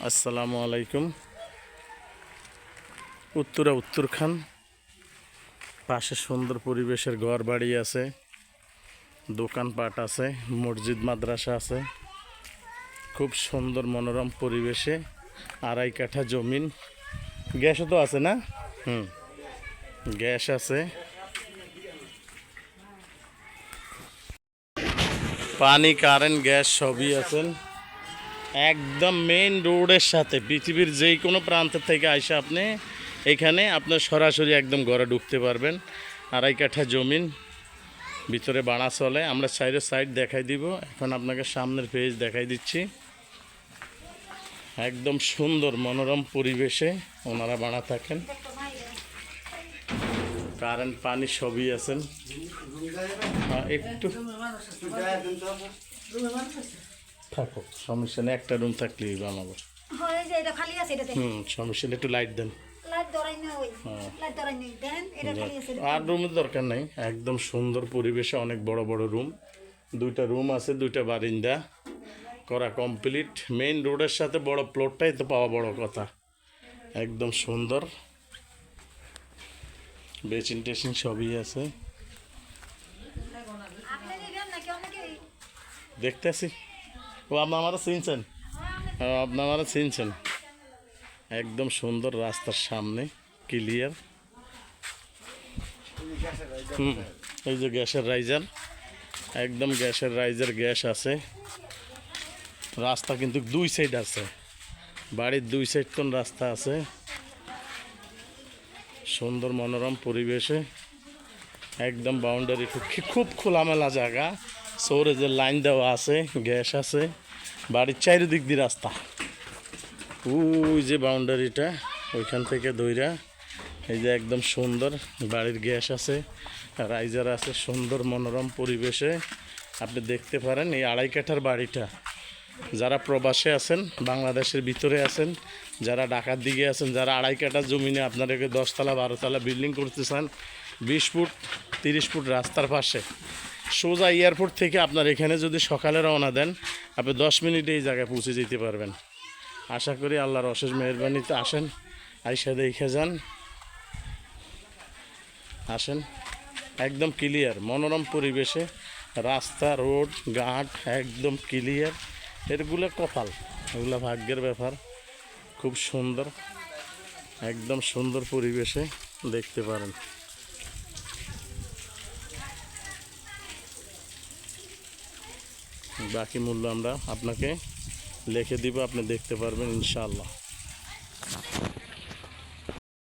আসসালামু আলাইকুম। উত্তরা উত্তরখান, পাশে সুন্দর পরিবেশের ঘর বাড়ি আছে, দোকানপাট আছে, মসজিদ মাদ্রাসা আছে। খুব সুন্দর মনোরম পরিবেশে 2.5 কাঠা জমিন। গ্যাসও তো আছে না? গ্যাস আছে, পানি, কারেন্ট, গ্যাস সবই আছেন। একদম মেইন রোডের সাথে, পৃথিবীর যেই কোনো প্রান্ত থেকে আইসা আপনি এখানে আপনার সরাসরি একদম ঘরে ঢুকতে পারবেন। 2.5 কাঠা জমিন, ভিতরে বাড়া চলে। আমরা সাইড দেখাই দিব। এখন আপনাকে সামনের পেজ দেখাই দিচ্ছি। একদম সুন্দর মনোরম পরিবেশে ওনারা বাড়া থাকেন। কারেন্ট, পানি সবই আছেন। একটু থাকো, সমস্যা নেই, একটা রুম থাকলেই বানাবো। সমস্যা নেই, একটু লাইট দেন। আর রুমের দরকার নেই, একদম সুন্দর পরিবেশে অনেক বড় বড় রুম। 2টা রুম আছে, 2টা বারিন্দা করা কমপ্লিট। মেইন রোডের সাথে বড় প্লটটাই তো পাওয়া বড় কথা। একদম সুন্দর, বেসিন টেসিন সবই আছে। দেখতেছি ও আপনারা চিনছেন, আপনারা চিনছেন। একদম সুন্দর, রাস্তার সামনে ক্লিয়ার। এই যে গ্যাসের রাইজার, একদম গ্যাসের রাইজার, গ্যাস আছে। রাস্তা কিন্তু 2 সাইড আছে, বাড়ির 2 সাইড কোন রাস্তা আছে। সুন্দর মনোরম পরিবেশে একদম বাউন্ডারি, খুব খোলামেলা জায়গা। সৌরেজের লাইন দেওয়া আছে, গ্যাস আছে, বাড়ির চারিদিক দিয়ে রাস্তা। ওই যে বাউন্ডারিটা, ওইখান থেকে দইরা এই যে একদম সুন্দর বাড়ির গ্যাস আছে, রাইজার আছে। সুন্দর মনোরম পরিবেশে আপনি দেখতে পারেন এই 2.5 কাঠার বাড়িটা। যারা প্রবাসে আছেন, বাংলাদেশের ভিতরে আছেন, যারা ঢাকার দিকে আছেন, যারা 2.5 কাঠা জমিনে আপনাদেরকে 10 তলা 12 তলা বিল্ডিং করতে চান, 20 ফুট 30 ফুট রাস্তার পাশে, সোজা এয়ারপোর্ট থেকে আপনার এখানে যদি সকালে রওনা দেন, আপনি 10 মিনিটে এই জায়গায় পৌঁছে যেতে পারবেন। আশা করি আল্লাহর অশেষ মেহরবানিতে আসেন, আইসা দেখে যান। আসেন, একদম ক্লিয়ার মনোরম পরিবেশে রাস্তা, রোড, ঘাট একদম ক্লিয়ার। এগুলো কপাল, এগুলো ভাগ্যের ব্যাপার। খুব সুন্দর, একদম সুন্দর পরিবেশে দেখতে পারেন। বাকি মূল্য আমরা আপনাকে লিখে দিব, আপনি দেখতে পারবেন ইনশাআল্লাহ।